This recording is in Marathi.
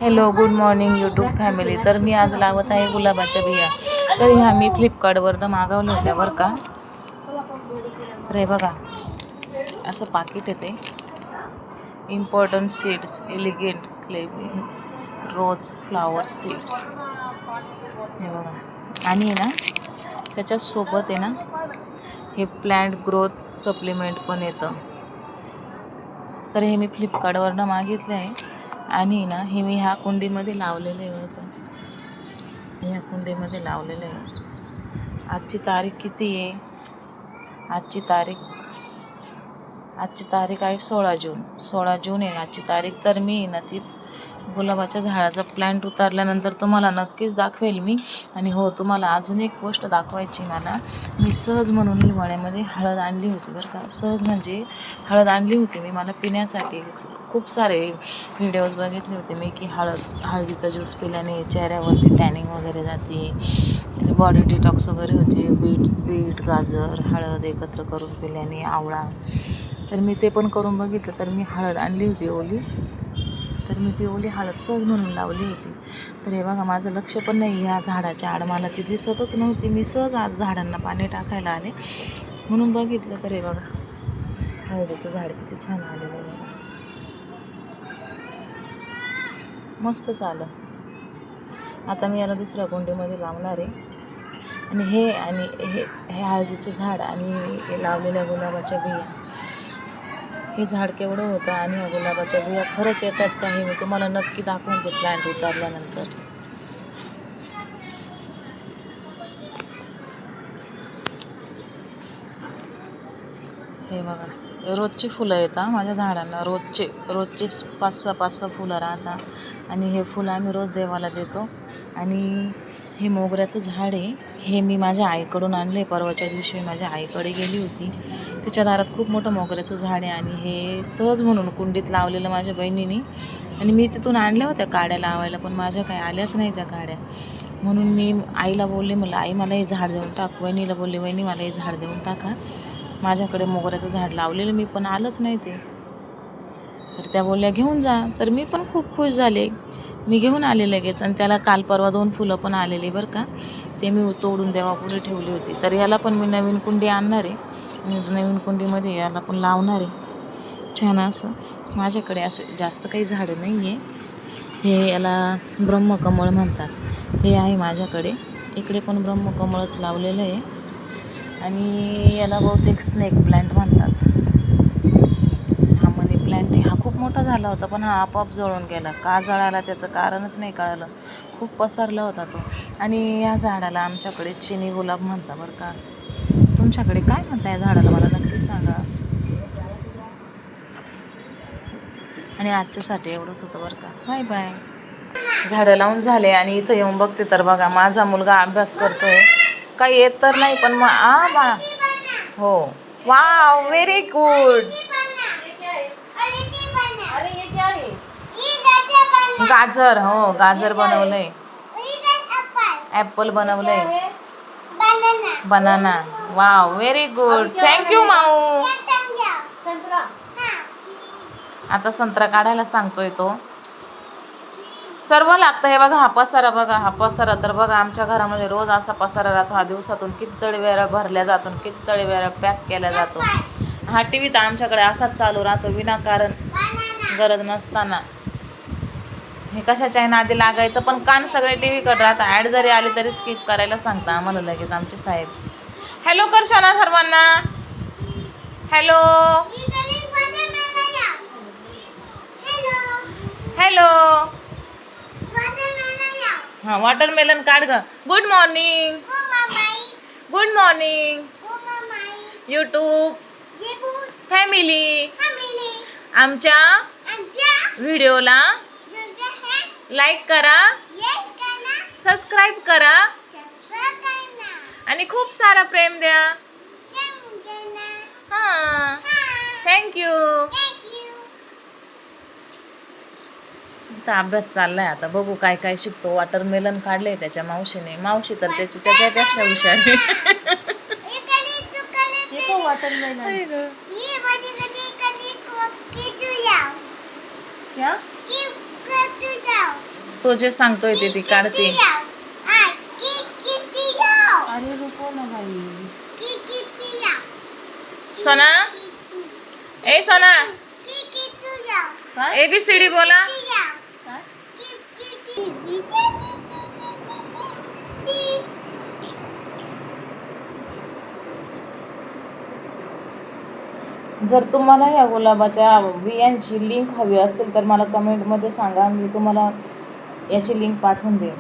Hello good morning YouTube family. तर मी आज लावत आहे गुलाबाच्या बिया. तर ह्या मी फ्लिपकार्टवरनं मागवल्या होत्या बरं का. तर हे बघा असं पाकिट येते. Important seeds elegant climbing rose flower seeds हे बघा. आणि ना त्याच्यासोबत आहे ना हे प्लांट ग्रोथ सप्लिमेंट पण येतं. तर हे मी फ्लिपकार्टवरनं मागितलं आहे. आणि ना हे मी ह्या कुंडीमध्ये लावलेलं आहे होतं. ह्या कुंडीमध्ये लावलेलं आहे. आजची तारीख किती आहे? आजची तारीख आहे 16 जून. 16 जून आहे आजची तारीख. तर मी ना ती गुलाबाच्या झाडाचा प्लॅन्ट उतारल्यानंतर तुम्हाला नक्कीच दाखवेल मी. आणि हो, तुम्हाला अजून एक गोष्ट दाखवायची मला. मी सहज म्हणून हिवाळ्यामध्ये हळद आणली होती बरं का. सहज म्हणजे हळद आणली होती मी मला पिण्यासाठी. खूप सारे व्हिडिओज बघितले होते मी की हळदीचा ज्यूस पिल्याने चेहऱ्यावरती टॅनिंग वगैरे जाते आणि बॉडी डिटॉक्स वगैरे होते. बीट गाजर हळद एकत्र करून पिल्याने, आवळा. तर मी ते पण करून बघितलं. तर मी हळद आणली होती ओली. तर मी ती ओली हळद सहज म्हणून लावली होती. तर हे बघा माझं लक्ष पण नाही ह्या झाडाच्या आड मला ती दिसतच नव्हती. मी सहज आज झाडांना पाणी टाकायला आले म्हणून बघितलं. तर हे बघा हळदीचं झाड किती छान आलेलं आहे बघा. मस्तच आलं. आता मी याला दुसऱ्या कुंडीमध्ये लावणार आहे. आणि हे हळदीचं झाड आणि हे लावलेल्या गुलाबाच्या बिया, हे झाड केवढं होतं आणि ह्या गुलाबाच्या बिया खरंच येतात का हे मी तुम्हाला नक्की दाखवून ते प्लॅन्ट उतारल्यानंतर. हे बघा रोजची फुलं येतात माझ्या झाडांना. रोजचे 5-6 फुलं राहतात. आणि हे फुलं आम्ही रोज देवाला देतो. आणि हे मोगऱ्याचं झाड आहे. हे मी माझ्या आईकडून आणले. परवाच्या दिवशी माझ्या आईकडे गेली होती. तिच्या दारात खूप मोठं मोगऱ्याचं झाड आहे. आणि हे सहज म्हणून कुंडीत लावलेलं माझ्या बहिणीने. आणि मी तिथून आणल्या होत्या काड्या लावायला, पण माझ्या काही आल्याच नाही त्या काड्या. म्हणून मी आईला बोलले, मला आई मला हे झाड देऊन टाक. वहिनीला बोलले, वहिनी मला हे झाड देऊन टाका. माझ्याकडे मोगऱ्याचं झाड लावलेलं मी, पण आलंच नाही ते. तर त्या बोलल्या घेऊन जा. तर मी पण खूप खुश झाले. मी घेऊन आले लगेच. आणि त्याला काल परवा 2 फुलं पण आलेली बरं का. ते मी तोडून देवापुढे ठेवली होती. तर याला पण मी नवीन कुंडी आणणार आहे. आणि नवीन कुंडीमध्ये याला पण लावणार आहे छान असं. माझ्याकडे असं जास्त काही झाडं नाही आहे. हे याला ब्रह्मकमळ म्हणतात. हे आहे माझ्याकडे. इकडे पण ब्रह्मकमळच लावलेलं आहे. आणि याला बहुतेक स्नेक प्लांट म्हणतात. हा मनी प्लांट आहे. हा खूप मोठा झाला होता, पण हा आपोआप जळून गेला. का जळाला त्याचं कारणच नाही कळलं. खूप पसरला होता तो. आणि या झाडाला आमच्याकडे चिनी गुलाब म्हणतात बरं का. तुमच्याकडे काय म्हणता या झाडाला मला नक्की सांगा. आणि आजच्यासाठी एवढंच होतं बरं का. Bye bye. झाडं लावून झाले आणि इथं येऊन बघते तर बघा माझा मुलगा अभ्यास करतोय. काही येत तर नाही, पण मग बाळा हो वाव व्हेरी गुड. गाजर, हो गाजर बनवलंय. ॲपल बनवलंय. Banana. Wow very good. Thank you माऊ. आता संत्रा काढायला सांगतोय तो. सर्व लागतं. हे बघा हा पसारा बघा. हा पसारा तर बघा आमच्या घरामध्ये रोज असा पसारा राहतो. हा दिवसातून कितीतरी वेळा भरल्या जातो, कितीतरी वेळा पॅक केला जातो. हा टी व्ही तर आमच्याकडे असाच चालू राहतो विनाकारण, गरज नसताना. हे कशाच्या नादी लागायचं, पण कान सगळे टी व्हीकडे राहतात. ॲड जरी आली तरी स्किप करायला सांगता आम्हाला लगेच आमचे साहेब. हॅलो कर शाना सर्वांना. Hello hello. हां वॉटरमेलन काढ ग. Good morning. Good morning YouTube family. आमच्या व्हिडिओला लाईक करा, सबस्क्राईब करा आणि खूप सारा प्रेम द्या. हां थँक्यू. अभ्यास चाललाय आता. बघू काय काय शिकतो. वॉटरमेलन काढले त्याच्या मावशीने. मावशी तर त्याच्यापेक्षा हुशार आहे. तो जे सांगतोय ते ती काढते. अरे रुको ना भाई. सोना, ए सोना, ABCD बोला. जर तुम्हाला या गुलाबाच्या बियांची लिंक हवी असेल तर मला कमेंटमध्ये सांगा, मी तुम्हाला याची लिंक पाठवून देईन.